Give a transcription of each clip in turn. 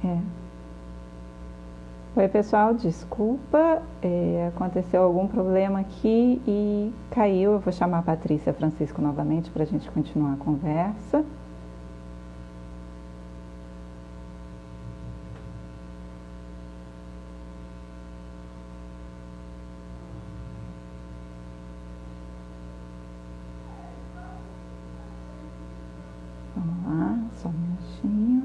É. Oi, pessoal, desculpa, aconteceu algum problema aqui e caiu. Eu vou chamar a Patrícia Francisco novamente para a gente continuar a conversa. Vamos lá, só um minutinho.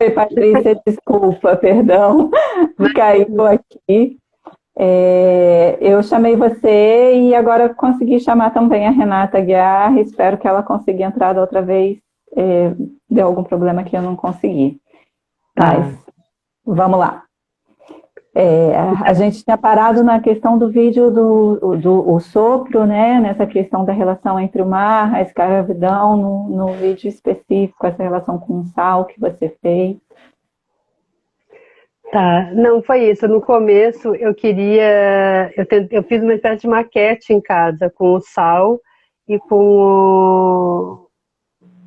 Oi, Patrícia, desculpa, perdão, caiu aqui. Eu chamei você e agora consegui chamar também a Renata Guiar. Espero que ela consiga entrar da outra vez. Deu algum problema que eu não consegui. Mas vamos lá. A gente tinha parado na questão do vídeo do sopro, né? Nessa questão da relação entre o mar, a escravidão, no vídeo específico, essa relação com o sal que você fez. Tá, não foi isso. No começo eu queria. Eu fiz uma espécie de maquete em casa com o sal e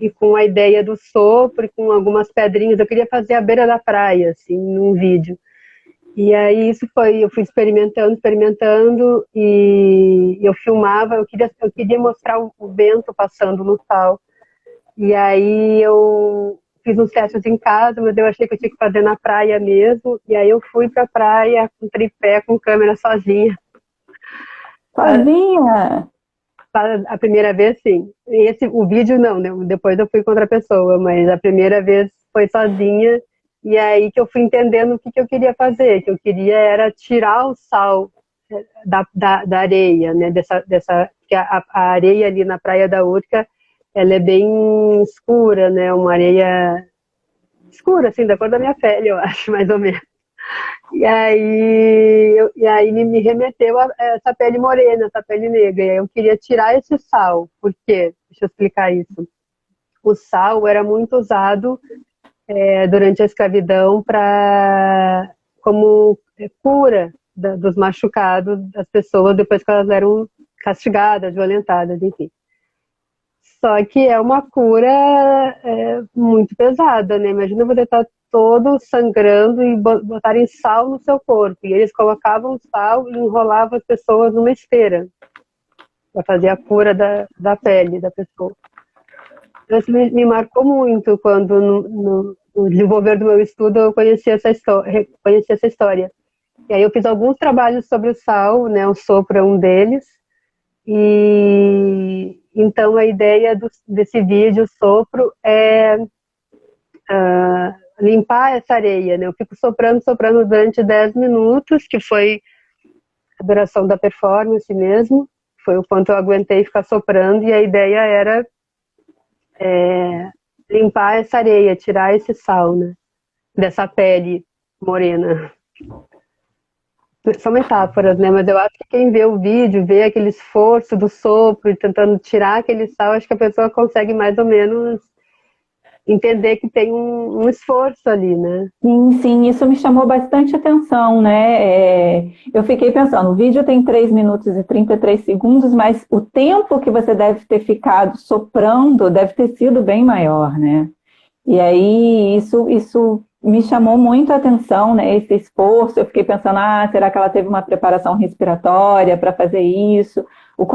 e com a ideia do sopro e com algumas pedrinhas. Eu queria fazer à beira da praia, assim, num vídeo. E aí eu fui experimentando e eu filmava. Eu queria mostrar o vento passando no sal. E aí eu fiz uns testes em casa, mas eu achei que eu tinha que fazer na praia mesmo. E aí eu fui pra praia com tripé, com câmera sozinha. Sozinha? A primeira vez, sim. O vídeo não, né? Depois eu fui com outra pessoa, mas a primeira vez foi sozinha. E aí que eu fui entendendo o que eu queria fazer. Que eu queria era tirar o sal da areia, né? Que a areia ali na Praia da Urca, ela é bem escura, né? Uma areia escura, assim, da cor da minha pele, eu acho, mais ou menos. E aí me remeteu a essa pele morena, essa pele negra. E aí eu queria tirar esse sal. Por quê? Deixa eu explicar isso. O sal era muito usado durante a escravidão como cura dos machucados das pessoas depois que elas eram castigadas, violentadas, enfim. Só que é uma cura muito pesada, né? Imagina você estar todo sangrando e botarem sal no seu corpo. E eles colocavam sal e enrolavam as pessoas numa esteira para fazer a cura da pele da pessoa. Então, isso me marcou muito quando, no desenvolver do meu estudo, eu conheci essa história. E aí eu fiz alguns trabalhos sobre o sal, né? O sopro é um deles. E então a ideia desse vídeo, sopro, é limpar essa areia, né? Eu fico soprando durante 10 minutos, que foi a duração da performance mesmo, foi o quanto eu aguentei ficar soprando, e a ideia era limpar essa areia, tirar esse sal, né? Dessa pele morena. São metáforas, né? Mas eu acho que quem vê o vídeo, vê aquele esforço do sopro e tentando tirar aquele sal, acho que a pessoa consegue mais ou menos entender que tem um esforço ali, né? Sim, sim, isso me chamou bastante atenção, né? Eu fiquei pensando, o vídeo tem 3 minutos e 33 segundos, mas o tempo que você deve ter ficado soprando deve ter sido bem maior, né? E aí isso me chamou muito a atenção, né, esse esforço. Eu fiquei pensando, será que ela teve uma preparação respiratória para fazer isso? O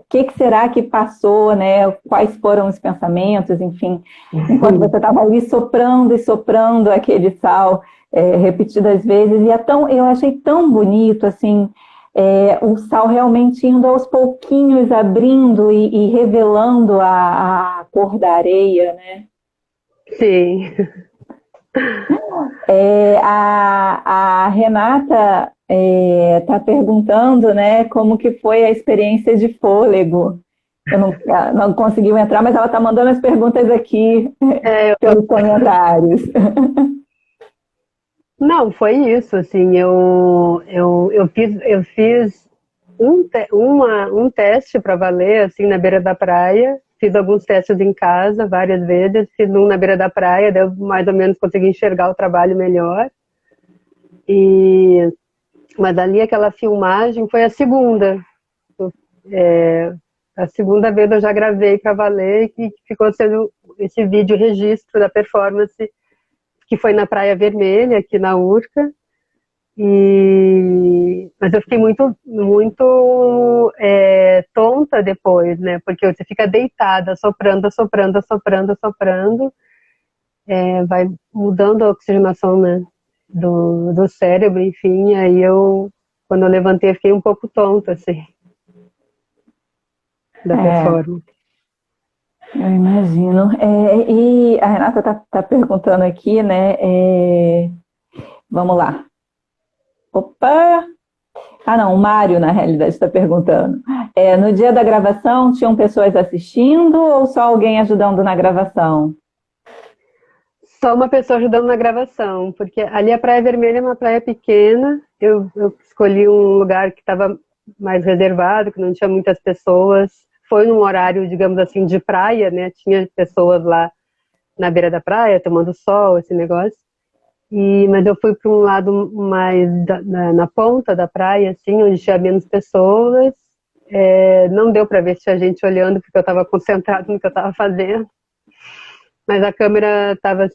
que será que passou, né? Quais foram os pensamentos, enfim. Enquanto você estava ali soprando e soprando aquele sal repetidas vezes, e eu achei tão bonito, assim, o sal realmente indo aos pouquinhos, abrindo e revelando a cor da areia, né? Sim. A Renata está perguntando, né, como que foi a experiência de fôlego. Eu não conseguiu entrar, mas ela está mandando as perguntas aqui pelos comentários. Não, foi isso, assim, eu fiz um teste para valer, assim, na beira da praia, fiz alguns testes em casa, várias vezes, fiz um na beira da praia, daí eu mais ou menos consegui enxergar o trabalho melhor, mas ali aquela filmagem foi a segunda, a segunda vez eu já gravei para valer, e ficou sendo esse vídeo registro da performance, que foi na Praia Vermelha, aqui na Urca. Mas eu fiquei muito tonta depois, né? Porque você fica deitada, soprando, soprando, soprando, soprando, vai mudando a oxigenação, né? Do cérebro, enfim. Aí quando eu levantei, eu fiquei um pouco tonta, assim, da performance. Eu imagino. E a Renata tá perguntando aqui, né? Vamos lá. Opa! Não, o Mário, na realidade, está perguntando. No dia da gravação, tinham pessoas assistindo ou só alguém ajudando na gravação? Só uma pessoa ajudando na gravação, porque ali a Praia Vermelha é uma praia pequena, eu escolhi um lugar que estava mais reservado, que não tinha muitas pessoas, foi num horário, digamos assim, de praia, né, tinha pessoas lá na beira da praia, tomando sol, esse negócio, mas eu fui para um lado mais na ponta da praia, assim, onde tinha menos pessoas, não deu para ver se tinha gente olhando, porque eu estava concentrado no que eu estava fazendo, mas a câmera estava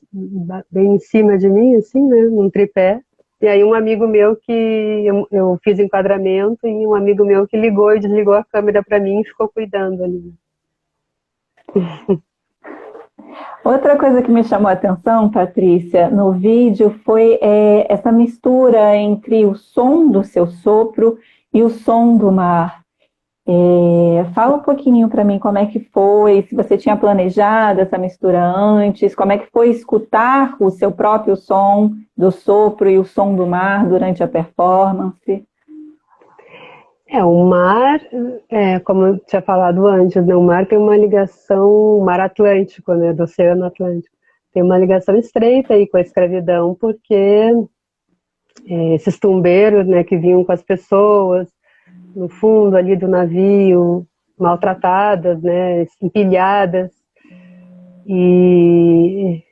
bem em cima de mim, assim, né, num tripé. E aí um amigo meu que eu fiz enquadramento e um amigo meu que ligou e desligou a câmera para mim e ficou cuidando ali. Outra coisa que me chamou a atenção, Patrícia, no vídeo foi essa mistura entre o som do seu sopro e o som do mar. Fala um pouquinho para mim como é que foi, se você tinha planejado essa mistura antes, como é que foi escutar o seu próprio som do sopro e o som do mar durante a performance. O mar, como eu tinha falado antes, né, o mar tem uma ligação, o mar Atlântico, né, do Oceano Atlântico, tem uma ligação estreita aí com a escravidão, porque esses tumbeiros, né, que vinham com as pessoas no fundo ali do navio, maltratadas, né, empilhadas, e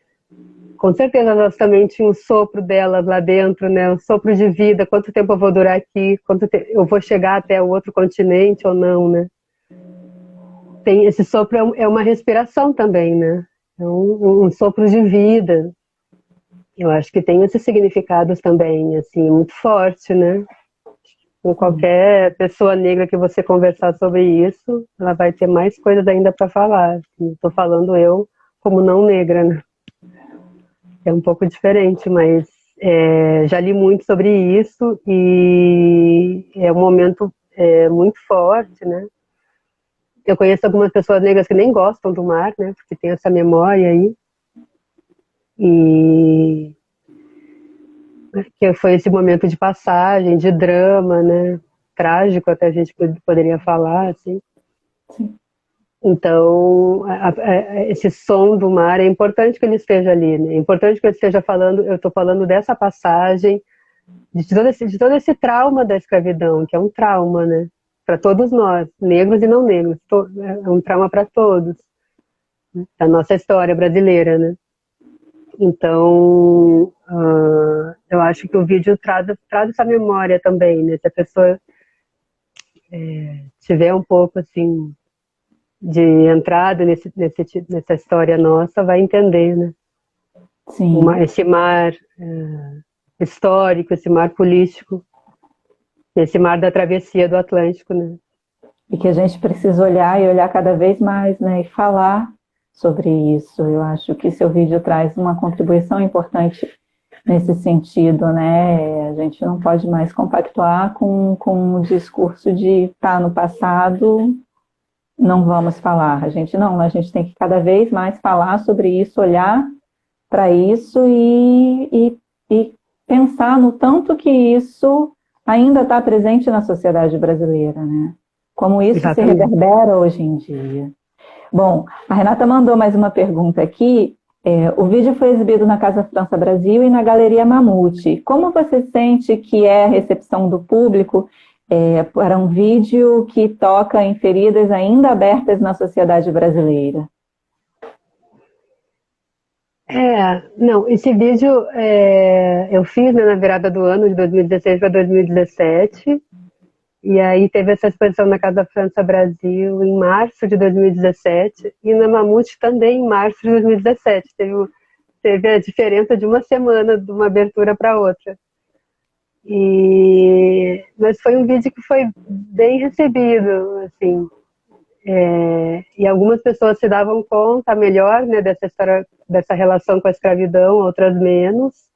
com certeza elas também tinham o sopro delas lá dentro, né, um sopro de vida, quanto tempo eu vou durar aqui, eu vou chegar até o outro continente ou não, né. Esse sopro é uma respiração também, né, é um sopro de vida. Eu acho que tem esses significados também, assim, muito forte, né. Com qualquer pessoa negra que você conversar sobre isso, ela vai ter mais coisas ainda para falar. Estou falando eu como não negra, né? É um pouco diferente, mas já li muito sobre isso e é um momento muito forte, né? Eu conheço algumas pessoas negras que nem gostam do mar, né? Porque tem essa memória aí. E que foi esse momento de passagem, de drama, né? Trágico, até a gente poderia falar, assim. Sim. Então, esse som do mar, é importante que ele esteja ali, né? É importante que ele esteja falando, eu estou falando dessa passagem, de todo esse trauma da escravidão, que é um trauma, né? Para todos nós, negros e não negros, é um trauma para todos, né? Da nossa história brasileira, né? Então, eu acho que o vídeo traz essa memória também, né? Se a pessoa tiver um pouco, assim, de entrada nessa história nossa, vai entender, né? Sim. esse mar histórico, esse mar político, esse mar da travessia do Atlântico, né? E que a gente precisa olhar e olhar cada vez mais, né? E falar sobre isso. Eu acho que seu vídeo traz uma contribuição importante nesse sentido, né? A gente não pode mais compactuar com o discurso de estar no passado, não vamos falar. A gente tem que cada vez mais falar sobre isso, olhar para isso e pensar no tanto que isso ainda está presente na sociedade brasileira, né? Como isso se Exatamente. reverbera hoje em dia. Bom, a Renata mandou mais uma pergunta aqui. O vídeo foi exibido na Casa França Brasil e na Galeria Mamute. Como você sente que é a recepção do público para um vídeo que toca em feridas ainda abertas na sociedade brasileira? Não, esse vídeo eu fiz, né, na virada do ano de 2016 para 2017, e aí teve essa exposição na Casa França Brasil em março de 2017 e na Mamute também em março de 2017. Teve a diferença de uma semana de uma abertura para outra. Mas foi um vídeo que foi bem recebido, assim. E algumas pessoas se davam conta melhor, né, dessa história, dessa relação com a escravidão, outras menos.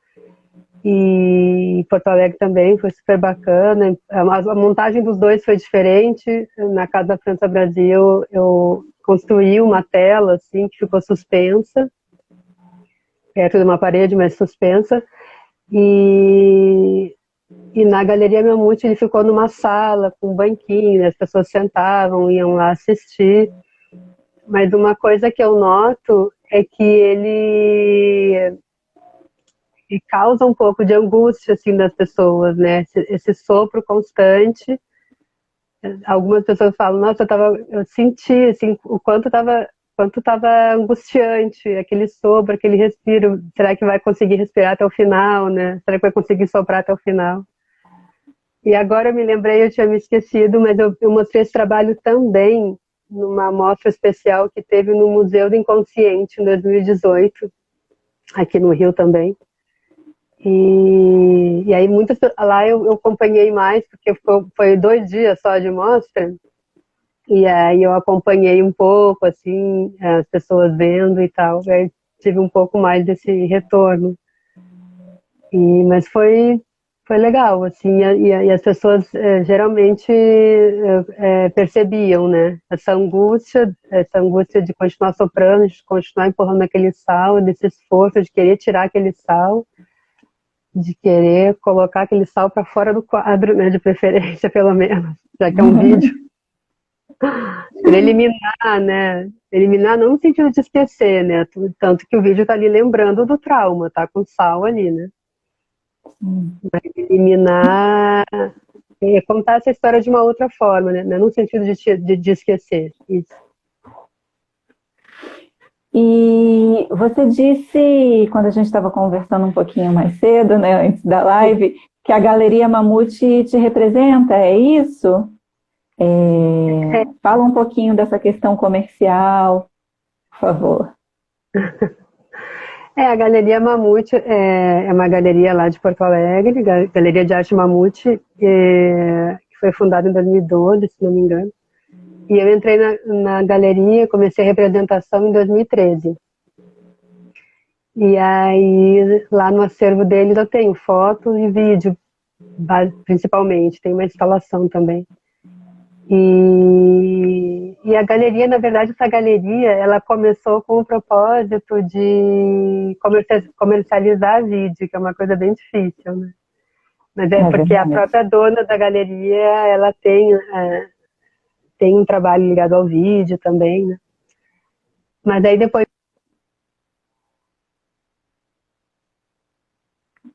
E Porto Alegre também foi super bacana. A montagem dos dois foi diferente. Na Casa da França Brasil, eu construí uma tela assim que ficou suspensa, perto de uma parede, mas suspensa. E na Galeria Mamute ele ficou numa sala com um banquinho, as pessoas sentavam, iam lá assistir. Mas uma coisa que eu noto é que ele causa um pouco de angústia assim das pessoas, né? Esse sopro constante. Algumas pessoas falam: nossa, eu senti assim o quanto estava angustiante aquele sopro, aquele respiro. Será que vai conseguir respirar até o final, né? Será que vai conseguir soprar até o final? E agora eu me lembrei, eu tinha me esquecido, mas eu mostrei esse trabalho também numa mostra especial que teve no Museu do Inconsciente em 2018, aqui no Rio também. E aí lá eu acompanhei mais, porque foi 2 dias só de mostra, e aí eu acompanhei um pouco, assim, as pessoas vendo e tal, e aí tive um pouco mais desse retorno. Mas foi legal, assim, e as pessoas geralmente percebiam, né, essa angústia de continuar soprando, de continuar empurrando aquele sal, desse esforço de querer tirar aquele sal, de querer colocar aquele sal para fora do quadro, né, de preferência, pelo menos, já que é um vídeo. Eliminar, né? Eliminar não no sentido de esquecer, né? Tanto que o vídeo está ali lembrando do trauma, tá com sal ali, né? Eliminar, contar essa história de uma outra forma, né? Não no sentido de esquecer. Isso. E você disse, quando a gente estava conversando um pouquinho mais cedo, né, antes da live, que a Galeria Mamute te representa, é isso? Fala um pouquinho dessa questão comercial, por favor. A Galeria Mamute é uma galeria lá de Porto Alegre, Galeria de Arte Mamute, que foi fundada em 2012, se não me engano. E eu entrei na galeria, comecei a representação em 2013. E aí, lá no acervo deles, eu tenho foto e vídeo, principalmente. Tem uma instalação também. E a galeria, na verdade, essa galeria, ela começou com o propósito de comercializar vídeo, que é uma coisa bem difícil, né? Mas porque a própria dona da galeria, ela tem um trabalho ligado ao vídeo também, né? Mas aí depois...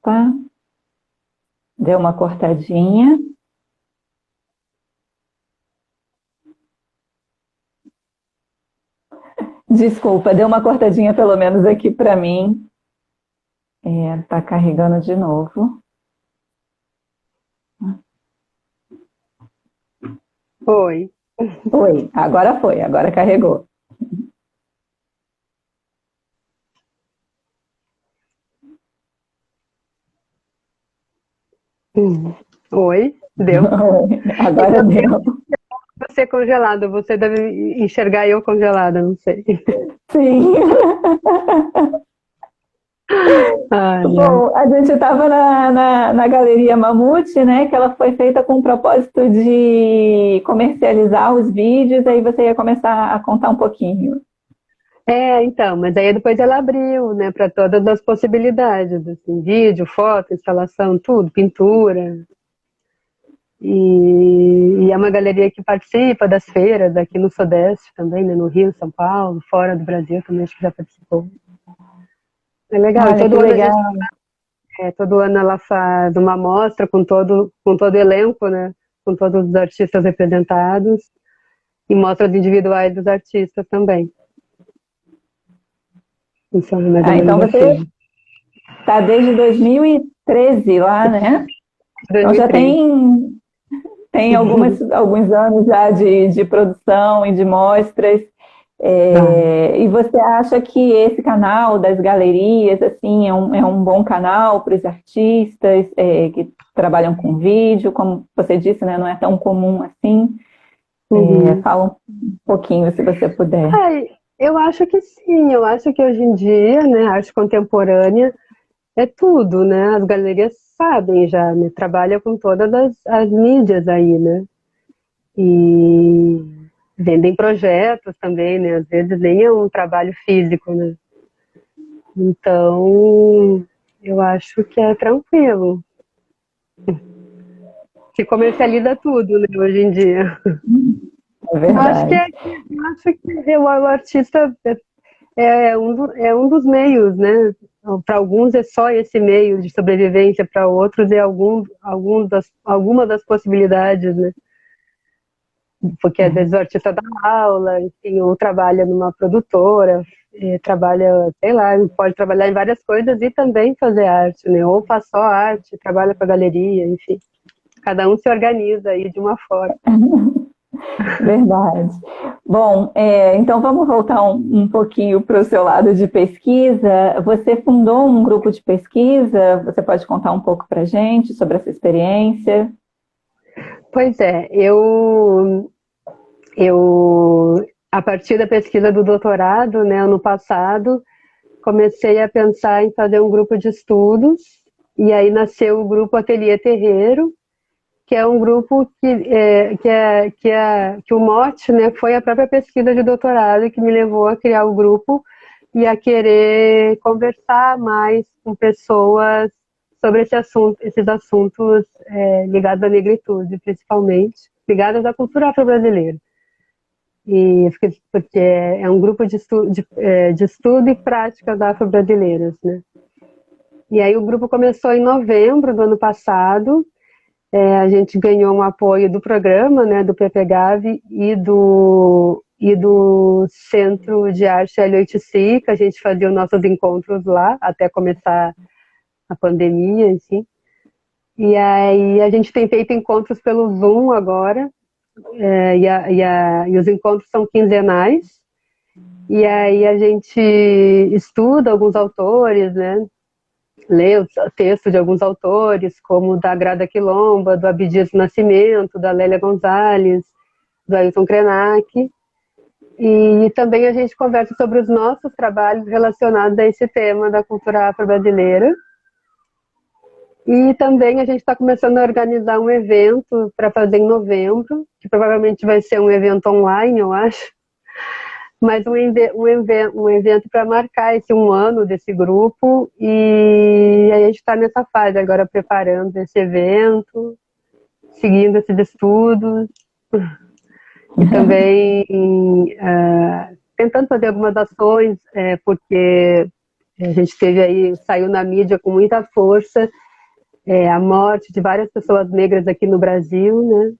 Tá. Deu uma cortadinha. Desculpa, deu uma cortadinha pelo menos aqui para mim. Tá carregando de novo. Foi. Foi, agora carregou. Oi, deu. Agora Então, deu. você congelada, você deve enxergar eu congelada, não sei. Sim. Ai, ai. Bom, a gente estava na Galeria Mamute, né? Que ela foi feita com o propósito de comercializar os vídeos, aí você ia começar a contar um pouquinho. Então, mas aí depois ela abriu, né, para todas as possibilidades, assim, vídeo, foto, instalação, tudo, pintura. E é uma galeria que participa das feiras aqui no Sudeste também, né, no Rio, São Paulo, fora do Brasil também, acho que já participou. É legal, e Olha que legal. todo ano ela faz uma mostra com todo o elenco, né, com todos os artistas representados, e mostras individuais dos artistas também. Então, é mais ou Ah, então menos você assim. está desde 2013 lá, né? Então já 2003. tem alguns anos já de produção e de mostras. Ah. E você acha que esse canal das galerias assim é um bom canal para os artistas que trabalham com vídeo, como você disse, né? Não é tão comum assim. Uhum. Fala um pouquinho, se você puder. Ai, eu acho que sim, eu acho que hoje em dia, né, arte contemporânea é tudo, né? As galerias sabem já, né? Trabalham com todas as mídias aí, né? E vendem projetos também, né? Às vezes nem é um trabalho físico, né? Então, eu acho que é tranquilo. Se comercializa tudo, né, hoje em dia. É Eu acho que verdade. o artista é um dos meios, né? Para alguns é só esse meio de sobrevivência, para outros é alguma das possibilidades, né? Porque às vezes o artista dá aula, enfim, ou trabalha numa produtora, trabalha, sei lá, pode trabalhar em várias coisas e também fazer arte, né? Ou faz só arte, trabalha com a galeria, enfim. Cada um se organiza aí de uma forma. Verdade. Bom, então vamos voltar um pouquinho para o seu lado de pesquisa. Você fundou um grupo de pesquisa, você pode contar um pouco para a gente sobre essa experiência? Pois é, a partir da pesquisa do doutorado, né, ano passado, comecei a pensar em fazer um grupo de estudos, e aí nasceu o grupo Ateliê Terreiro, que é um grupo que o mote, né, foi a própria pesquisa de doutorado que me levou a criar o grupo e a querer conversar mais com pessoas sobre esses assuntos ligados à negritude, principalmente, ligados à cultura afro-brasileira. Porque é um grupo de estudo e práticas afro-brasileiras, né? E aí o grupo começou em novembro do ano passado. A gente ganhou um apoio do programa, né, do PPGAV e do Centro de Arte L8C, que a gente fazia os nossos encontros lá, até começar a pandemia, enfim. E aí a gente tem feito encontros pelo Zoom agora, e os encontros são quinzenais, e aí a gente estuda alguns autores, né, lê o texto de alguns autores, como da Grada Quilomba, do Abdias Nascimento, da Lélia Gonzalez, do Ailton Krenak. E também a gente conversa sobre os nossos trabalhos relacionados a esse tema da cultura afro-brasileira. E também a gente está começando a organizar um evento para fazer em novembro, que provavelmente vai ser um evento online, eu acho, mas um evento para marcar esse um ano desse grupo, e a gente está nessa fase agora preparando esse evento, seguindo esses estudos, e também tentando fazer algumas ações, porque a gente teve aí, saiu na mídia com muita força, a morte de várias pessoas negras aqui no Brasil, né?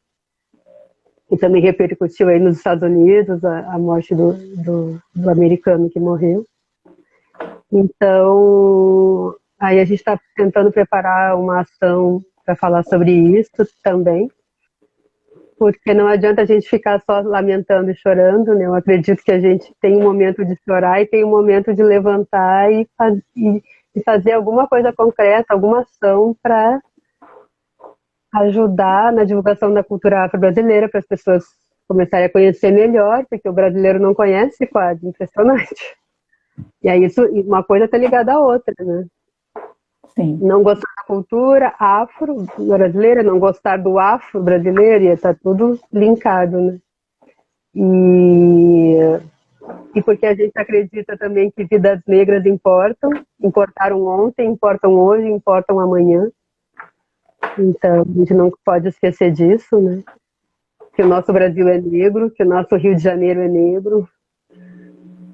E também repercutiu aí nos Estados Unidos a morte do americano que morreu. Então, aí a gente está tentando preparar uma ação para falar sobre isso também, porque não adianta a gente ficar só lamentando e chorando, né? Eu acredito que a gente tem um momento de chorar e tem um momento de levantar e fazer alguma coisa concreta, alguma ação para ajudar na divulgação da cultura afro-brasileira para as pessoas começarem a conhecer melhor, porque o brasileiro não conhece quase, impressionante. E aí uma coisa está ligada à outra, né? Sim. Não gostar da cultura afro-brasileira, não gostar do afro-brasileiro, e está tudo linkado, né? E porque a gente acredita também que vidas negras importaram ontem, importam hoje, importam amanhã. Então, a gente não pode esquecer disso, né? Que o nosso Brasil é negro, que o nosso Rio de Janeiro é negro.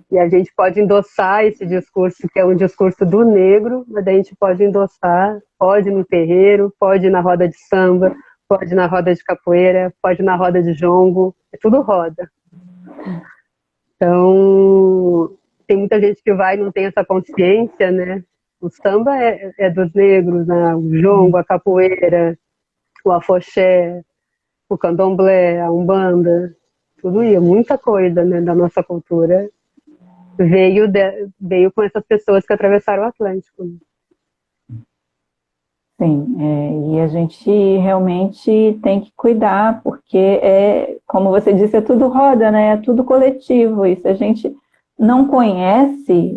E a gente pode endossar esse discurso, que é um discurso do negro, mas a gente pode endossar, pode ir no terreiro, pode ir na roda de samba, pode ir na roda de capoeira, pode ir na roda de jongo, é tudo roda. Então, tem muita gente que vai e não tem essa consciência, né? O samba é dos negros, né? O jongo, a capoeira, o afoxé, o candomblé, a umbanda, tudo isso, muita coisa, né, da nossa cultura veio com essas pessoas que atravessaram o Atlântico. Sim, e a gente realmente tem que cuidar, porque como você disse, é tudo roda, né? É tudo coletivo, e se a gente não conhece,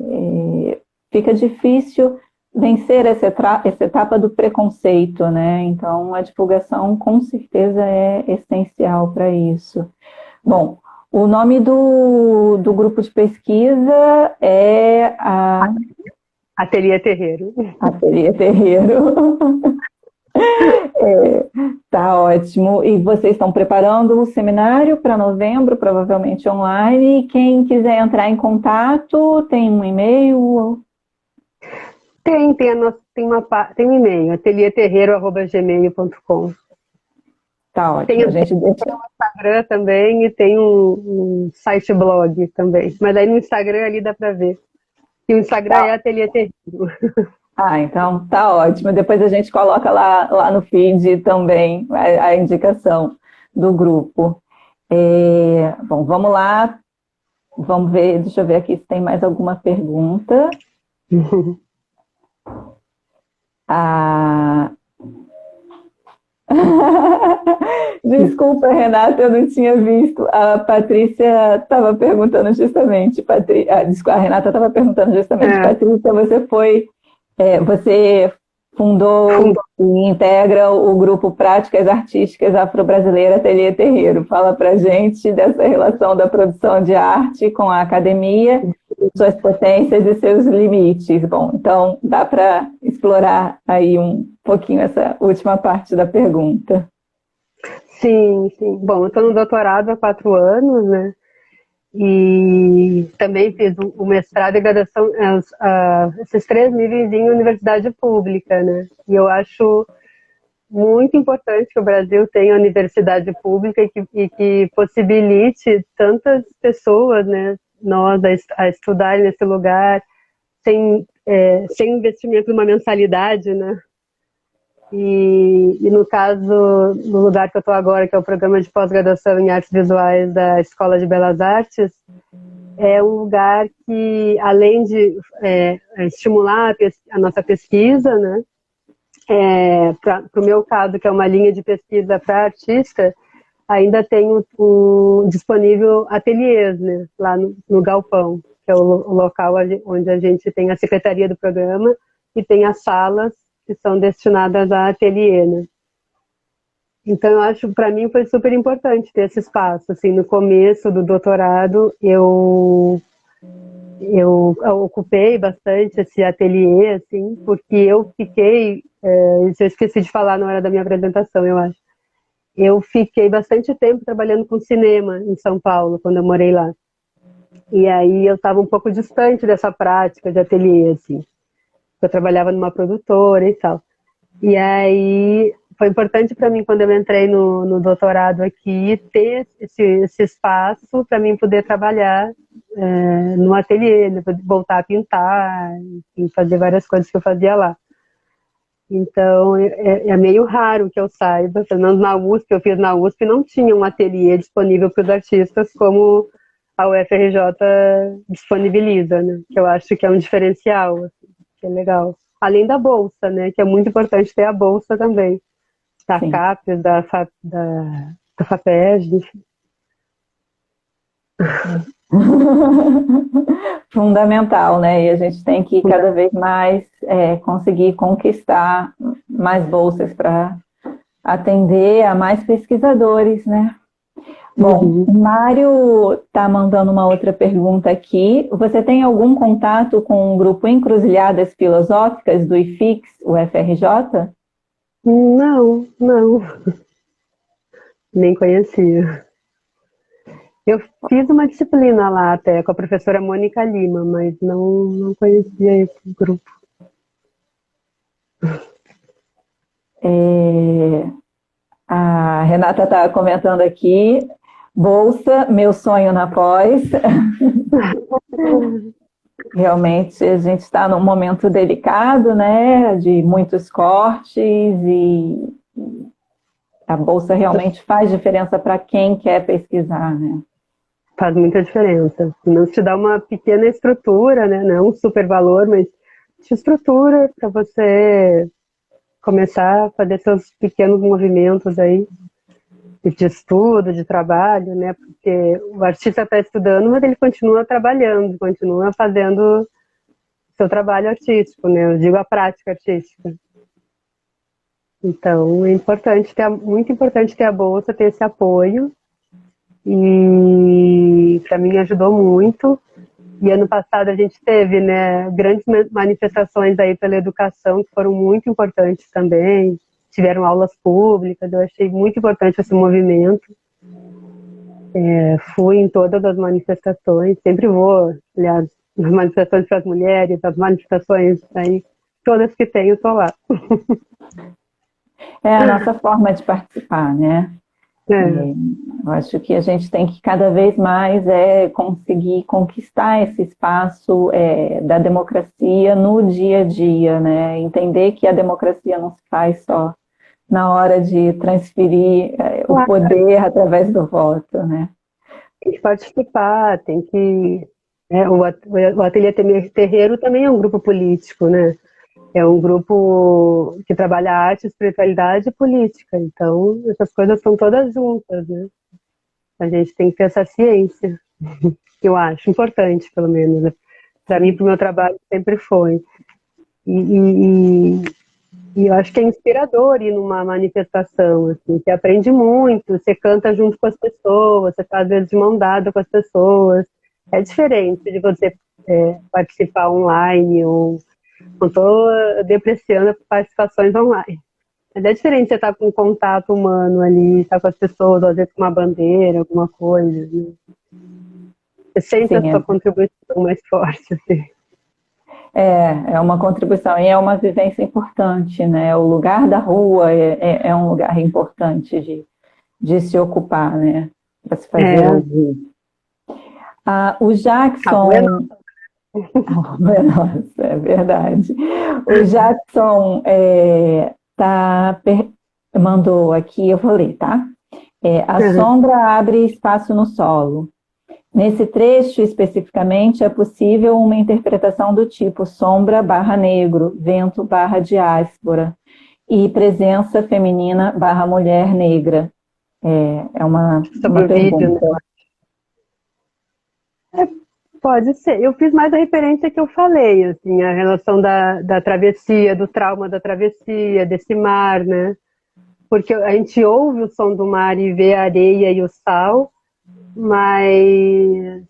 fica difícil vencer essa etapa do preconceito, né? Então, a divulgação com certeza é essencial para isso. Bom, o nome do grupo de pesquisa é Ateliê Terreiro. Ateliê Terreiro. Tá ótimo. E vocês estão preparando o seminário para novembro, provavelmente online. E quem quiser entrar em contato, tem um e-mail? Tem um e-mail, atelierterreiro@gmail.com. Tá ótimo. A gente deixa no Instagram também, e tem um site blog também. Mas aí no Instagram ali dá para ver. E o Instagram é Ateliê Terreiro. Então tá ótimo. Depois a gente coloca lá no feed também a indicação do grupo. Bom, vamos lá. Vamos ver, deixa eu ver aqui se tem mais alguma pergunta. Desculpa, Renata, eu não tinha visto. A Patrícia estava perguntando justamente. A Renata estava perguntando justamente. Patrícia, você fundou e integra o grupo Práticas Artísticas Afro-Brasileira Ateliê Terreiro. Fala pra gente dessa relação da produção de arte com a academia, suas potências e seus limites. Bom, então dá para explorar aí um pouquinho essa última parte da pergunta. Sim, sim. Bom, eu estou no doutorado há 4 anos, né? E também fiz o mestrado e graduação, esses 3 níveis em universidade pública, né? E eu acho muito importante que o Brasil tenha universidade pública e que possibilite tantas pessoas, né, nós a estudarem nesse lugar sem investimento numa mensalidade, né? E no caso, no lugar que eu estou agora, que é o programa de pós-graduação em artes visuais da Escola de Belas Artes, é um lugar que, além de estimular a nossa pesquisa, né, para o meu caso, que é uma linha de pesquisa para artista, ainda tem disponível ateliês, né, lá no Galpão, que é o local onde a gente tem a secretaria do programa e tem as salas que são destinadas a ateliê, né? Então, eu acho, para mim, foi super importante ter esse espaço. Assim, no começo do doutorado, eu ocupei bastante esse ateliê, assim, porque eu fiquei, isso eu esqueci de falar na hora da minha apresentação, eu acho. Eu fiquei bastante tempo trabalhando com cinema em São Paulo, quando eu morei lá. E aí eu estava um pouco distante dessa prática de ateliê, assim. Eu trabalhava numa produtora e tal. E aí foi importante para mim, quando eu entrei no doutorado aqui, ter esse espaço para mim poder trabalhar no ateliê, voltar a pintar, e fazer várias coisas que eu fazia lá. Então, é meio raro que eu saiba, pelo menos na USP, eu fiz na USP, não tinha um ateliê disponível para os artistas como a UFRJ disponibiliza, né? Que eu acho que é um diferencial, assim, que é legal. Além da bolsa, né? Que é muito importante ter a bolsa também. da Sim. CAPES, da FAPESD, enfim. Fundamental, né? E a gente tem que cada vez mais conseguir conquistar mais bolsas para atender a mais pesquisadores, né? Bom, o Mário está mandando uma outra pergunta aqui. Você tem algum contato com o grupo Encruzilhadas Filosóficas do IFIX, o FRJ? Não, nem conhecia. Eu fiz uma disciplina lá até com a professora Mônica Lima, mas não conhecia esse grupo. A Renata está comentando aqui, bolsa, meu sonho na pós. Realmente a gente está num momento delicado, né, de muitos cortes e a bolsa realmente faz diferença para quem quer pesquisar, né? Faz muita diferença. Não te dá uma pequena estrutura, né? Não um super valor, mas te estrutura para você começar a fazer seus pequenos movimentos aí de estudo, de trabalho, né? Porque o artista está estudando, mas ele continua trabalhando, continua fazendo seu trabalho artístico, né? Eu digo a prática artística. Então, é importante muito importante ter a bolsa, ter esse apoio. E para mim ajudou muito. E ano passado a gente teve, né, grandes manifestações aí pela educação que foram muito importantes também. Tiveram aulas públicas, eu achei muito importante esse movimento. Fui em todas as manifestações, sempre vou, aliás, nas manifestações para as mulheres, as manifestações aí, todas que tenho, estou lá. É a nossa forma de participar, né? Eu acho que a gente tem que cada vez mais conseguir conquistar esse espaço da democracia no dia a dia, né? Entender que a democracia não se faz só na hora de transferir o poder através do voto, né? Tem que participar, tem que... o Ateliê Terreiro também é um grupo político, né? É um grupo que trabalha arte, espiritualidade e política. Então, essas coisas estão todas juntas, né? A gente tem que ter essa ciência, que eu acho importante, pelo menos. Né? Para mim, para o meu trabalho, sempre foi. E eu acho que é inspirador ir numa manifestação, assim, você aprende muito, você canta junto com as pessoas, você está, às vezes, de mão dada com as pessoas. É diferente de você participar online ou... Não estou depreciando participações online. Mas é diferente você estar com um contato humano ali, estar com as pessoas, às vezes com uma bandeira, alguma coisa. Né? Você sente a sua contribuição mais forte. Assim. É uma contribuição e é uma vivência importante, né? O lugar da rua é um lugar importante de se ocupar, né? Para se fazer ouvir. O Jackson... Nossa, é verdade. O Jackson mandou aqui, eu vou ler, tá? A sombra abre espaço no solo. Nesse trecho, especificamente, é possível uma interpretação do tipo sombra barra negro, vento barra diáspora e presença feminina barra mulher negra. É uma pergunta. Pode ser. Eu fiz mais a referência que eu falei, assim, a relação da travessia, do trauma da travessia, desse mar, né? Porque a gente ouve o som do mar e vê a areia e o sal, mas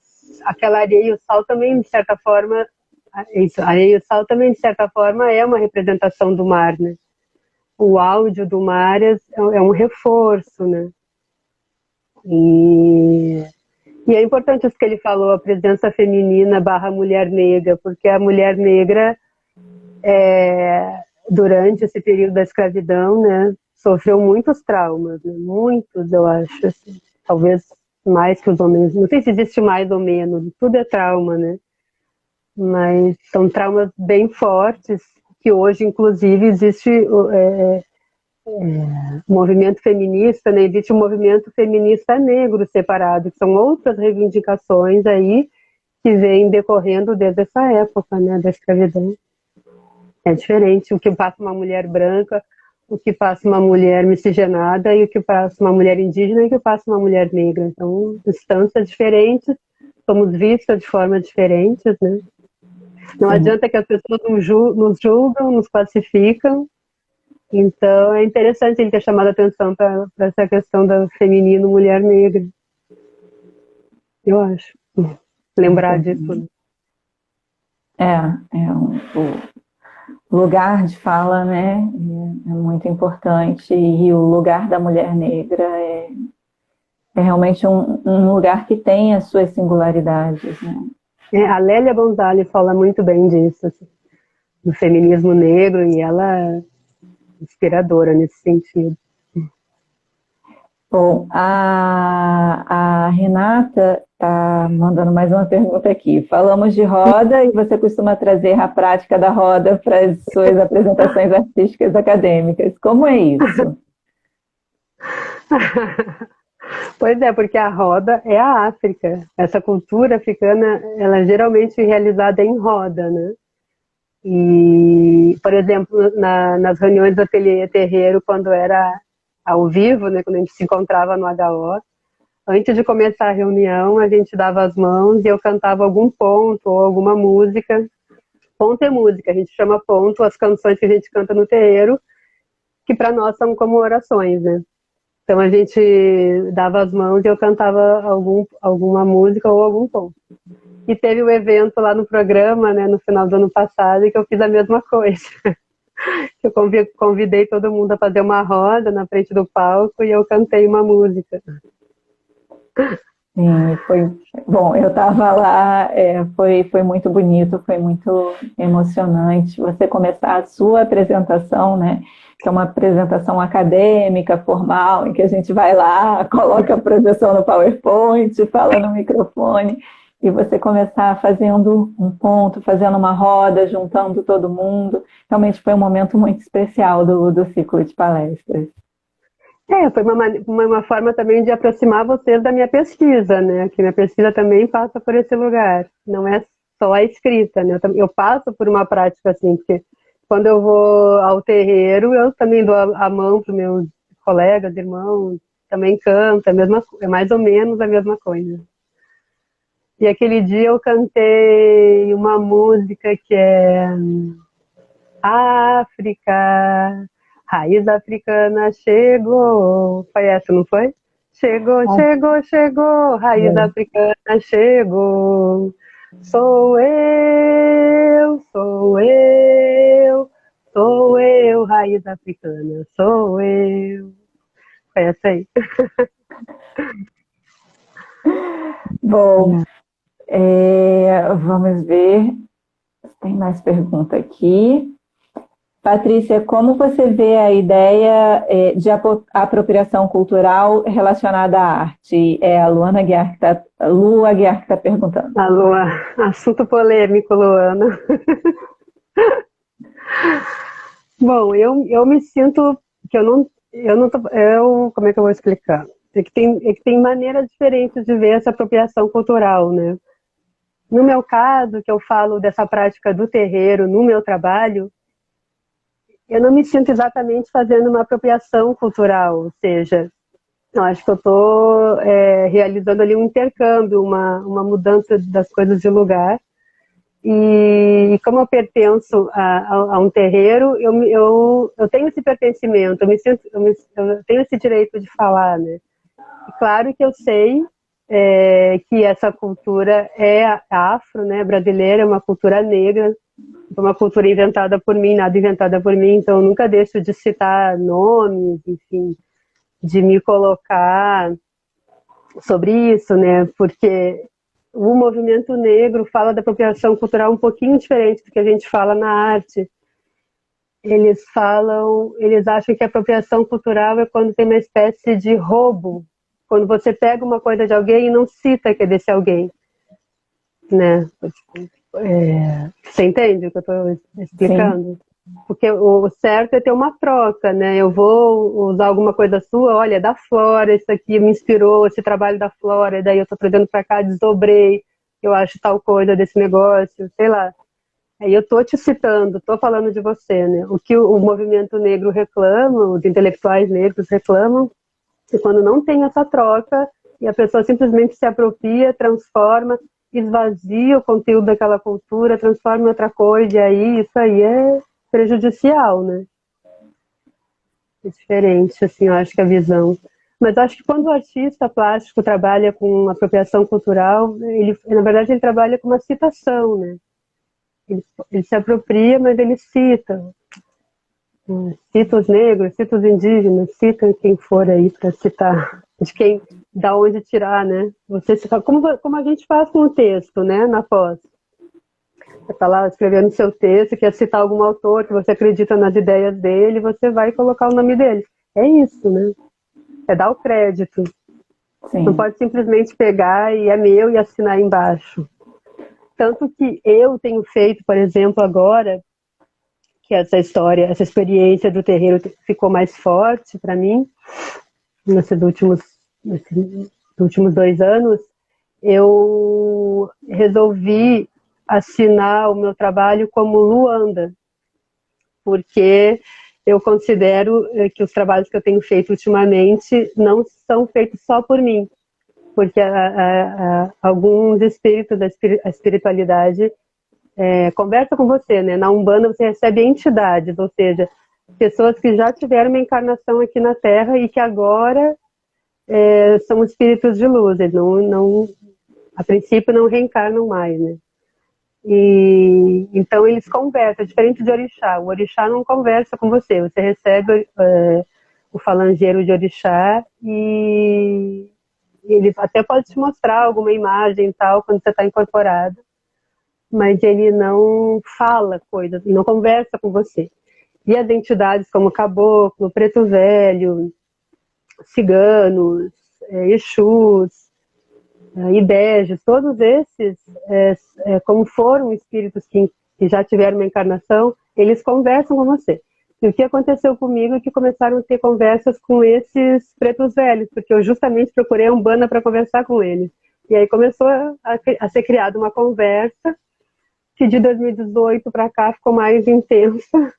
aquela areia e o sal também, de certa forma, a areia e o sal também, de certa forma, é uma representação do mar, né? O áudio do mar é um reforço, né? E é importante isso que ele falou, a presença feminina barra mulher negra, porque a mulher negra, durante esse período da escravidão, né, sofreu muitos traumas, né, muitos, eu acho, assim, talvez mais que os homens. Não sei se existe mais ou menos, tudo é trauma, né? Mas são traumas bem fortes, que hoje, inclusive, existe movimento feminista, né? Existe um movimento feminista negro separado, que são outras reivindicações aí que vêm decorrendo desde essa época, né, da escravidão. É diferente o que passa uma mulher branca o que passa uma mulher miscigenada e o que passa uma mulher indígena e o que passa uma mulher negra. Então, instâncias diferentes, somos vistas de formas diferentes, né? Não Sim. adianta que as pessoas nos julgam, nos classificam. Então, é interessante ele ter chamado a atenção para essa questão da feminino, mulher negra. Eu acho. Lembrar disso. O lugar de fala, né, é muito importante, e o lugar da mulher negra é realmente um lugar que tem as suas singularidades, né? A Lélia Gonzalez fala muito bem disso, assim, do feminismo negro, e ela é inspiradora nesse sentido. Bom, a Renata está mandando mais uma pergunta aqui. Falamos de roda e você costuma trazer a prática da roda para as suas apresentações artísticas acadêmicas. Como é isso? Pois é, porque a roda é a África. Essa cultura africana, ela é geralmente realizada em roda, né? E, por exemplo, nas reuniões do Ateliê Terreiro, quando era ao vivo, né, quando a gente se encontrava no HO, antes de começar a reunião, a gente dava as mãos e eu cantava algum ponto ou alguma música. Ponto é música, a gente chama ponto as canções que a gente canta no terreiro, que para nós são como orações, né? Então a gente dava as mãos e eu cantava alguma música ou algum ponto. E teve um evento lá no programa, né, no final do ano passado, que eu fiz a mesma coisa. Eu convidei todo mundo a fazer uma roda na frente do palco e eu cantei uma música. Sim, foi bom. Eu estava lá, foi muito bonito, foi muito emocionante você começar a sua apresentação, né? Que é uma apresentação acadêmica, formal, em que a gente vai lá, coloca a projeção no PowerPoint, fala no microfone, e você começar fazendo um ponto, fazendo uma roda, juntando todo mundo. Realmente foi um momento muito especial do ciclo de palestras. Foi uma forma também de aproximar vocês da minha pesquisa, né? Que minha pesquisa também passa por esse lugar. Não é só a escrita, né? Eu passo por uma prática assim, porque quando eu vou ao terreiro, eu também dou a mão para os meus colegas, irmãos, também canto, é mais ou menos a mesma coisa. E aquele dia eu cantei uma música que é África, raiz africana chegou. Foi essa, não foi? Chegou, chegou, chegou, raiz africana chegou. Sou eu, sou eu, sou eu, raiz africana, sou eu. Foi essa aí. Bom, vamos ver. Tem mais pergunta aqui. Patrícia, como você vê a ideia de apropriação cultural relacionada à arte? É a Lu Aguiar que está perguntando. A Lua, assunto polêmico, Luana. Bom, eu me sinto que como é que eu vou explicar? É que tem maneiras diferentes de ver essa apropriação cultural, né? No meu caso, que eu falo dessa prática do terreiro no meu trabalho, eu não me sinto exatamente fazendo uma apropriação cultural, ou seja, eu acho que eu estou realizando ali um intercâmbio, uma mudança das coisas de lugar. E como eu pertenço a um terreiro, eu tenho esse pertencimento, eu tenho esse direito de falar, né? E claro que eu sei que essa cultura é afro, né, brasileira, é uma cultura negra, uma cultura inventada por mim, nada inventada por mim, então eu nunca deixo de citar nomes, enfim, de me colocar sobre isso, né, porque o movimento negro fala da apropriação cultural um pouquinho diferente do que a gente fala na arte. Eles acham que a apropriação cultural é quando tem uma espécie de roubo, quando você pega uma coisa de alguém e não cita que é desse alguém, né? Você entende o que eu estou explicando? Sim. Porque o certo é ter uma troca, né? Eu vou usar alguma coisa sua, olha, da Flora, isso aqui me inspirou, esse trabalho da Flora, daí eu estou trazendo para cá, desdobrei, eu acho tal coisa desse negócio, sei lá. Aí eu estou te citando, estou falando de você, né? O que o movimento negro reclama, os intelectuais negros reclamam, é quando não tem essa troca e a pessoa simplesmente se apropria, transforma, esvazia o conteúdo daquela cultura, transforma em outra coisa, e aí isso aí é prejudicial, né? É diferente, assim, eu acho que a visão. Mas acho que quando o artista plástico trabalha com apropriação cultural, ele, na verdade, ele trabalha com uma citação, né? Ele se apropria, mas ele cita. Cita os negros, cita os indígenas, cita quem for aí para citar, de quem, da onde tirar, né? Você cita, como a gente faz com o texto, né, na pós. Você está lá escrevendo seu texto, quer citar algum autor que você acredita nas ideias dele, você vai colocar o nome dele. É isso, né? É dar o crédito. Sim. Não pode simplesmente pegar e é meu e assinar embaixo. Tanto que eu tenho feito, por exemplo, agora, que essa história, essa experiência do terreiro ficou mais forte para mim, nesses últimos 2 anos, eu resolvi assinar o meu trabalho como Luanda, porque eu considero que os trabalhos que eu tenho feito ultimamente não são feitos só por mim, porque alguns espíritos da espiritualidade conversa com você, né? Na Umbanda você recebe entidades, ou seja, pessoas que já tiveram uma encarnação aqui na Terra e que agora são espíritos de luz, eles não, a princípio não reencarnam mais, né? E então eles conversam, diferente de orixá. O orixá não conversa com você, você recebe o falangeiro de orixá e ele até pode te mostrar alguma imagem e tal quando você está incorporado, mas ele não fala coisas, não conversa com você. E as entidades como caboclo, preto velho, ciganos, exus, ideias, todos esses, como foram espíritos que já tiveram uma encarnação, eles conversam com você. E o que aconteceu comigo é que começaram a ter conversas com esses pretos velhos, porque eu justamente procurei a Umbanda para conversar com eles. E aí começou a ser criada uma conversa que de 2018 para cá ficou mais intensa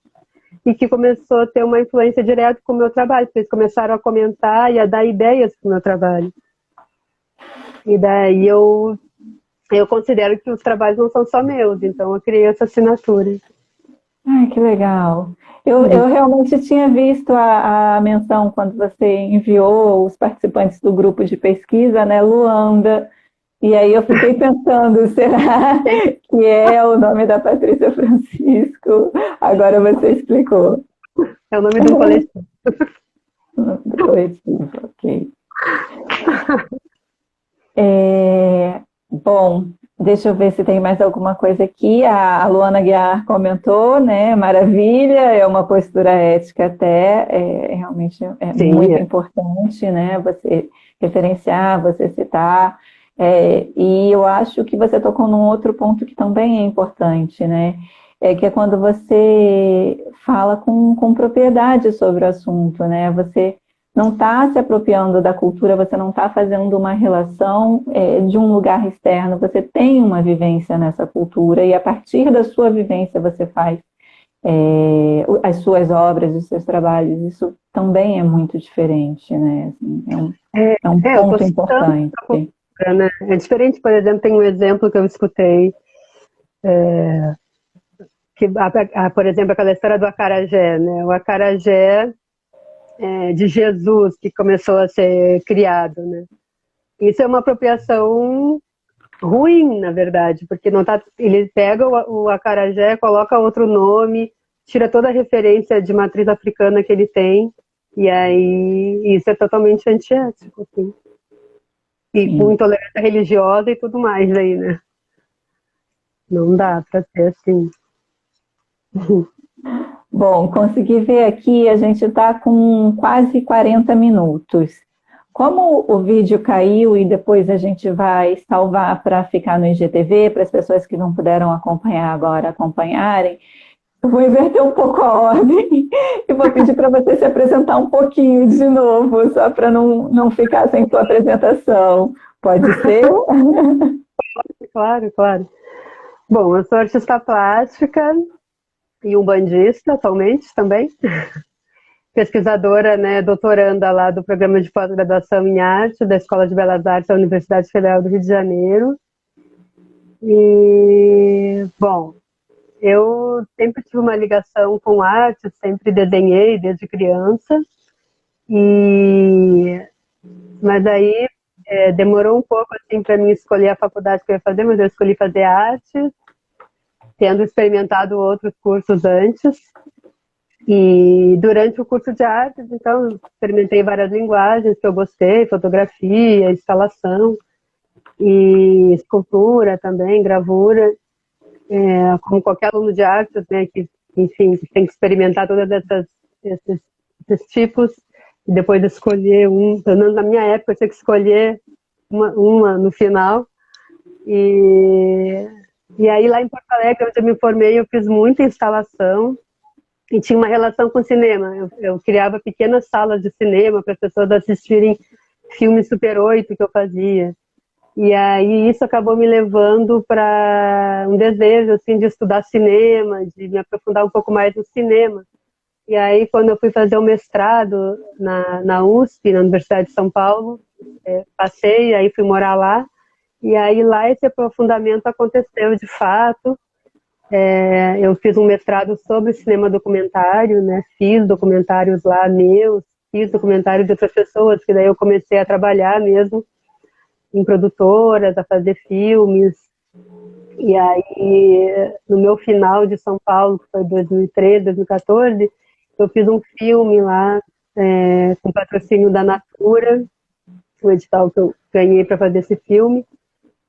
e que começou a ter uma influência direta com o meu trabalho, porque eles começaram a comentar e a dar ideias para o meu trabalho. E daí eu considero que os trabalhos não são só meus, então eu criei essa assinatura. Ai, que legal. Eu realmente tinha visto a menção quando você enviou os participantes do grupo de pesquisa, né, Luanda, e aí eu fiquei pensando, será que é o nome da Patrícia Francisco? Agora você explicou. É o nome do coletivo. Do coletivo, ok. Bom, deixa eu ver se tem mais alguma coisa aqui. A Luana Guiar comentou, né? Maravilha, é uma postura ética até, realmente Sim, muito importante, né? Você referenciar, você citar. E eu acho que você tocou num outro ponto que também é importante, né? Que é quando você fala com propriedade sobre o assunto, né? Você não está se apropriando da cultura, você não está fazendo uma relação de um lugar externo, você tem uma vivência nessa cultura e a partir da sua vivência você faz as suas obras, os seus trabalhos. Isso também é muito diferente, né? Assim, é um ponto importante. Cultura, né? É diferente, por exemplo, tem um exemplo que eu escutei, por exemplo, aquela história do acarajé, né? O acarajé de Jesus que começou a ser criado, né? Isso é uma apropriação ruim, na verdade, porque não tá, ele pega o acarajé, coloca outro nome, tira toda a referência de matriz africana que ele tem, e aí isso é totalmente antiético, assim. E com intolerância religiosa e tudo mais aí, né? Não dá para ser assim. Bom, consegui ver aqui, a gente está com quase 40 minutos. Como o vídeo caiu e depois a gente vai salvar para ficar no IGTV, para as pessoas que não puderam acompanhar agora acompanharem, eu vou inverter um pouco a ordem e vou pedir para você se apresentar um pouquinho de novo, só para não ficar sem sua apresentação. Pode ser? Claro, claro. Bom, eu sou artista plástica e umbandista atualmente também. Pesquisadora, né, doutoranda lá do programa de pós-graduação em arte da Escola de Belas Artes da Universidade Federal do Rio de Janeiro. E, bom, eu sempre tive uma ligação com arte, sempre desenhei desde criança. Mas aí demorou um pouco assim para mim escolher a faculdade que eu ia fazer, mas eu escolhi fazer arte, tendo experimentado outros cursos antes. E durante o curso de artes, então, experimentei várias linguagens que eu gostei, fotografia, instalação, e escultura também, gravura, como qualquer aluno de artes, né, que, enfim, tem que experimentar todos esses tipos, e depois escolher um, pelo menos na minha época, eu tinha que escolher uma no final. E aí lá em Porto Alegre, onde eu me formei, eu fiz muita instalação, e tinha uma relação com o cinema. Eu criava pequenas salas de cinema para as pessoas assistirem filmes Super 8 que eu fazia. E aí isso acabou me levando para um desejo assim, de estudar cinema, de me aprofundar um pouco mais no cinema. E aí quando eu fui fazer o mestrado na USP, na Universidade de São Paulo, passei, aí fui morar lá. E aí lá esse aprofundamento aconteceu de fato. Eu fiz um mestrado sobre cinema documentário, né? Fiz documentários lá meus, fiz documentários de outras pessoas, que daí eu comecei a trabalhar mesmo em produtoras, a fazer filmes. E aí, no meu final de São Paulo, que foi 2013, 2014, eu fiz um filme lá com patrocínio da Natura, o edital que eu ganhei para fazer esse filme.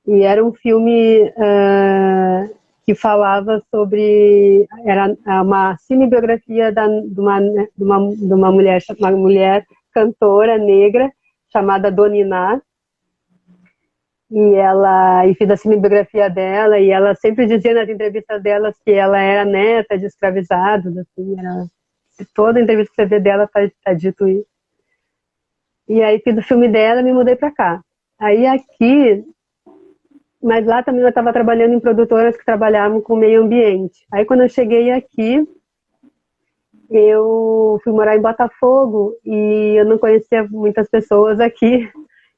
E era um filme que falava sobre... Era uma cinebiografia de uma mulher cantora negra chamada Dona Iná. E fiz a cinebiografia dela, e ela sempre dizia nas entrevistas delas que ela era neta de escravizados, assim, toda entrevista que você vê dela tá dito isso. E aí fiz o filme dela e me mudei para cá. Aí aqui... Mas lá também eu estava trabalhando em produtoras que trabalhavam com meio ambiente. Aí quando eu cheguei aqui, eu fui morar em Botafogo e eu não conhecia muitas pessoas aqui.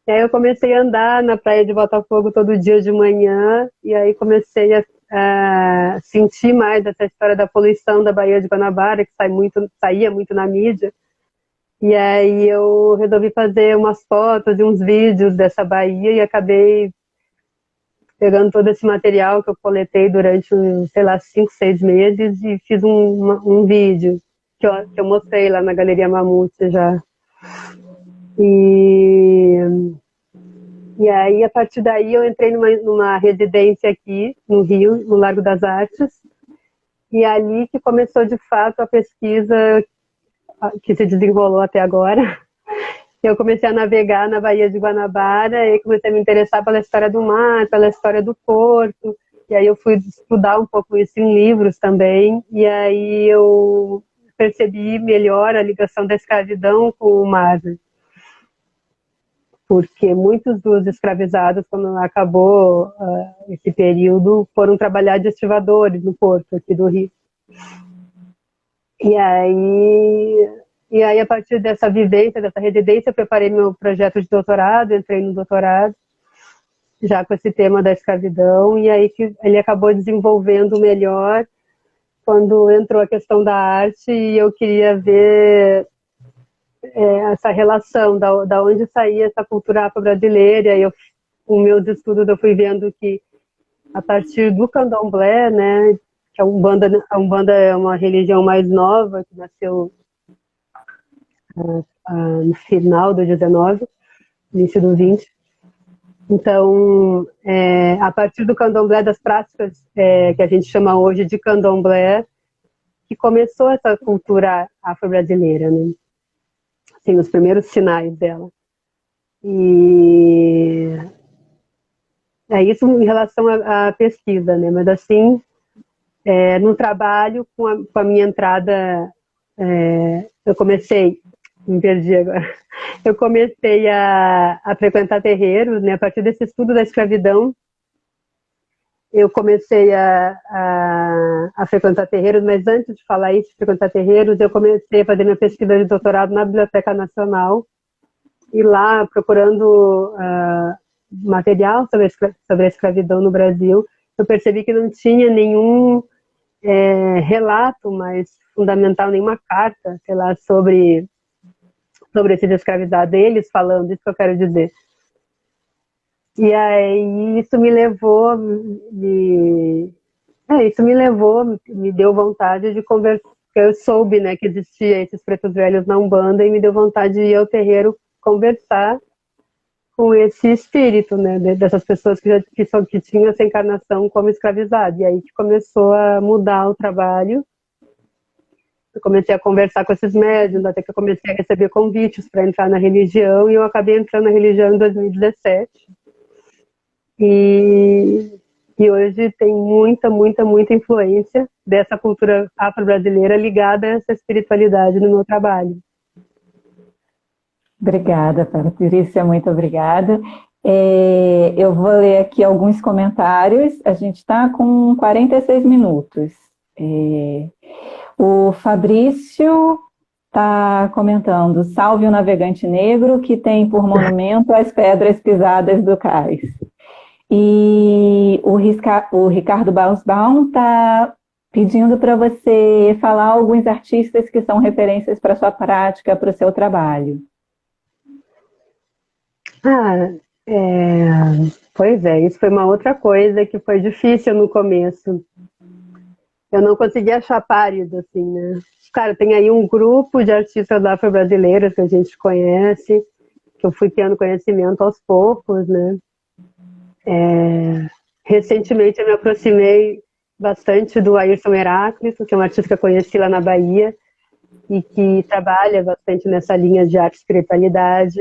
E aí eu comecei a andar na praia de Botafogo todo dia de manhã, e aí comecei a sentir mais essa história da poluição da Baía de Guanabara, que saía muito na mídia. E aí eu resolvi fazer umas fotos e uns vídeos dessa baía e acabei pegando todo esse material que eu coletei durante, sei lá, 5, 6 meses e fiz um vídeo que eu mostrei lá na Galeria Mamute já. E aí, a partir daí, eu entrei numa residência aqui no Rio, no Largo das Artes, e ali que começou, de fato, a pesquisa que se desenrolou até agora. Eu comecei a navegar na Baía de Guanabara e comecei a me interessar pela história do mar, pela história do porto, e aí eu fui estudar um pouco isso em livros também, e aí eu percebi melhor a ligação da escravidão com o mar. Porque muitos dos escravizados, quando acabou esse período, foram trabalhar de estivadores no porto aqui do Rio. E aí, a partir dessa vivência, dessa residência, eu preparei meu projeto de doutorado, entrei no doutorado, já com esse tema da escravidão, e aí que ele acabou desenvolvendo melhor quando entrou a questão da arte, e eu queria ver essa relação, da onde saía essa cultura afro-brasileira. E com meus estudos eu fui vendo que a partir do candomblé, né, que a Umbanda é uma religião mais nova, que nasceu no final do 19, início do 20. Então, a partir do candomblé, das práticas que a gente chama hoje de candomblé, que começou essa cultura afro-brasileira, né? Assim, os primeiros sinais dela. E é isso em relação à pesquisa, né? Mas assim, no trabalho, com a minha entrada, eu comecei, me perdi agora, eu comecei a frequentar terreiros, né? A partir desse estudo da escravidão, eu comecei a frequentar terreiros, mas antes de falar isso, de frequentar terreiros, eu comecei a fazer minha pesquisa de doutorado na Biblioteca Nacional, e lá, procurando material sobre a escravidão no Brasil, eu percebi que não tinha nenhum relato mais fundamental, nenhuma carta, sei lá, sobre esses escravizados, eles falando, isso que eu quero dizer. E aí isso me levou, me deu vontade de conversar, porque eu soube, né, que existia esses pretos velhos na Umbanda, e me deu vontade de ir ao terreiro conversar com esse espírito, né, dessas pessoas que tinham essa encarnação como escravizado. E aí que começou a mudar o trabalho. Eu comecei a conversar com esses médiuns, até que eu comecei a receber convites para entrar na religião, e eu acabei entrando na religião em 2017. E hoje tem muita, muita, muita influência dessa cultura afro-brasileira ligada a essa espiritualidade no meu trabalho. Obrigada, Patrícia, muito obrigada. Eu vou ler aqui alguns comentários. A gente está com 46 minutos. O Fabrício está comentando: salve o navegante negro que tem por monumento as pedras pisadas do cais. E o Ricardo Bausbaum está pedindo para você falar alguns artistas que são referências para a sua prática, para o seu trabalho. Pois é, isso foi uma outra coisa que foi difícil no começo. Eu não conseguia achar párido, assim, né? Cara, tem aí um grupo de artistas afro-brasileiros que a gente conhece, que eu fui tendo conhecimento aos poucos, né? Recentemente eu me aproximei bastante do Ayrton Heráclito, que é um artista que eu conheci lá na Bahia, e que trabalha bastante nessa linha de arte e espiritualidade.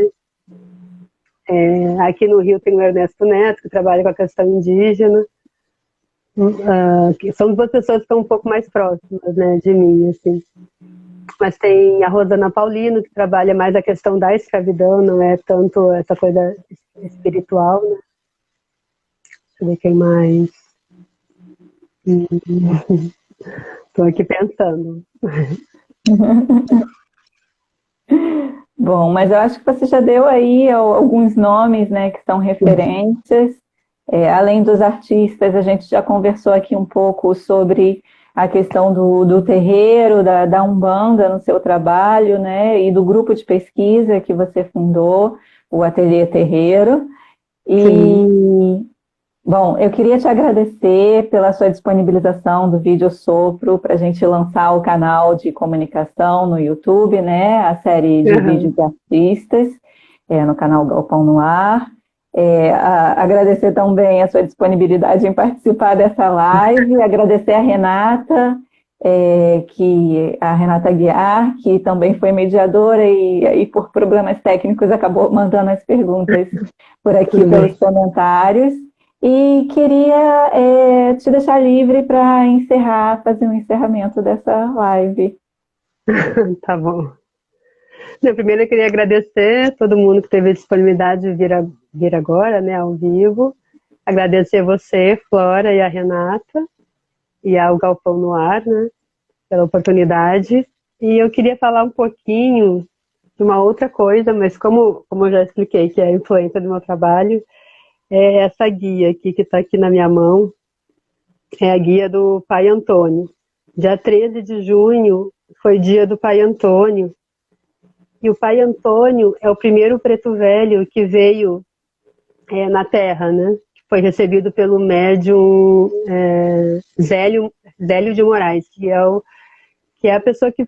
Aqui no Rio tem o Ernesto Neto, que trabalha com a questão indígena. Que são duas pessoas que estão um pouco mais próximas, né, de mim, assim. Mas tem a Rosana Paulino, que trabalha mais a questão da escravidão, não é tanto essa coisa espiritual, né? Deixa eu ver quem mais. Estou aqui pensando. Bom, mas eu acho que você já deu aí alguns nomes, né, que são referências. Além dos artistas, a gente já conversou aqui um pouco sobre a questão do terreiro, da Umbanda no seu trabalho, né, e do grupo de pesquisa que você fundou, o Ateliê Terreiro. Bom, eu queria te agradecer pela sua disponibilização do Vídeo Sopro para a gente lançar o canal de comunicação no YouTube, né, a série de vídeos de artistas, no canal Galpão no Ar. Agradecer também a sua disponibilidade em participar dessa live, agradecer a Renata, a Renata Aguiar, que também foi mediadora e por problemas técnicos acabou mandando as perguntas por aqui pelos comentários. E queria te deixar livre para fazer um encerramento dessa live. Tá bom. Primeiro eu queria agradecer a todo mundo que teve a disponibilidade de vir agora, né, ao vivo. Agradecer você, Flora, e a Renata, e ao Galpão no Ar, né, pela oportunidade. E eu queria falar um pouquinho de uma outra coisa, mas como eu já expliquei, que é a influência do meu trabalho, é essa guia aqui, que está aqui na minha mão, é a guia do Pai Antônio. Dia 13 de junho foi dia do Pai Antônio, e o Pai Antônio é o primeiro preto velho que veio na Terra, né? Que foi recebido pelo médium Zélio de Moraes, que é a pessoa que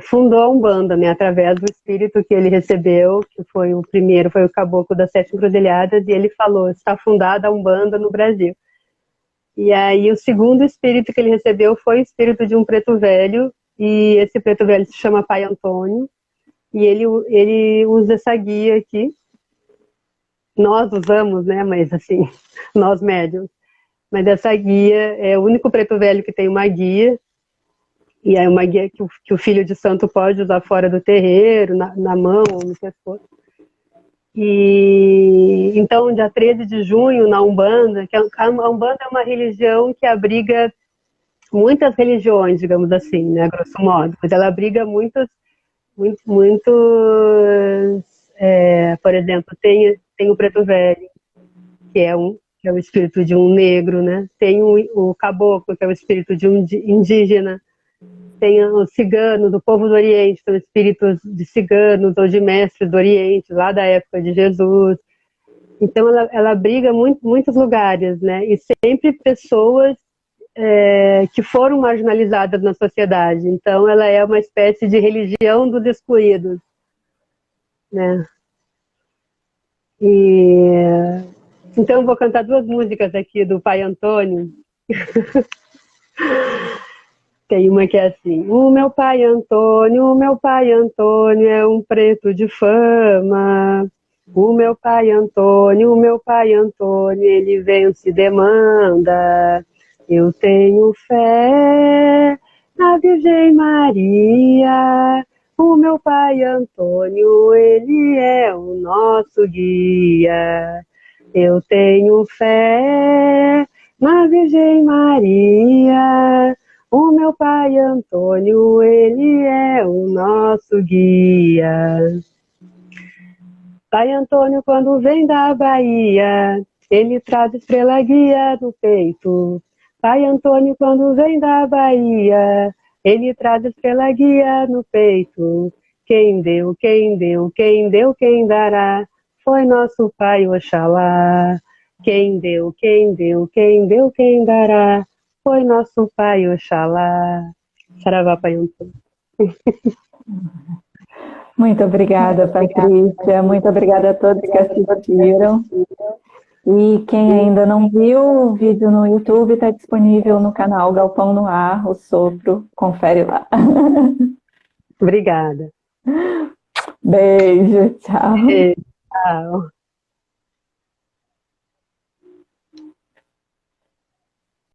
fundou a Umbanda, né? Através do espírito que ele recebeu, que foi o primeiro, foi o caboclo das 7 encruzilhadas, e ele falou: está fundada a Umbanda no Brasil. E aí o segundo espírito que ele recebeu foi o espírito de um preto velho, e esse preto velho se chama Pai Antônio. E ele usa essa guia aqui. Nós usamos, né? Mas assim, nós médiums. Mas essa guia é o único preto velho que tem uma guia. E é uma guia que o filho de santo pode usar fora do terreiro, na mão ou no pescoço. E então, dia 13 de junho, na Umbanda, a Umbanda é uma religião que abriga muitas religiões, digamos assim, né, grosso modo, mas ela abriga muitos, por exemplo, tem o Preto Velho, que é o espírito de um negro, né? Tem o caboclo, que é o espírito de um indígena. Tem os ciganos, do povo do Oriente, são espíritos de ciganos ou de mestres do Oriente, lá da época de Jesus. Então, ela abriga muitos lugares, né? E sempre pessoas que foram marginalizadas na sociedade. Então, ela é uma espécie de religião dos excluídos, né? Então, eu vou cantar 2 músicas aqui do Pai Antônio. Tem uma que é assim: o meu pai Antônio é um preto de fama. O meu pai Antônio, ele vence demanda. Eu tenho fé na Virgem Maria. O meu pai Antônio, ele é o nosso guia. Eu tenho fé na Virgem Maria. O meu pai Antônio, ele é o nosso guia. Pai Antônio, quando vem da Bahia, ele traz estrela guia no peito. Pai Antônio, quando vem da Bahia, ele traz estrela guia no peito. Quem deu, quem dará, foi nosso Pai Oxalá. Quem deu, quem dará, foi nosso Pai Oxalá. Saravá, Pai Antônio. Muito obrigada, Patrícia. Muito obrigada a todos que assistiram. E quem ainda não viu, o vídeo no YouTube está disponível no canal Galpão no Ar, o Sopro. Confere lá. Obrigada. Beijo, tchau. Beijo, tchau.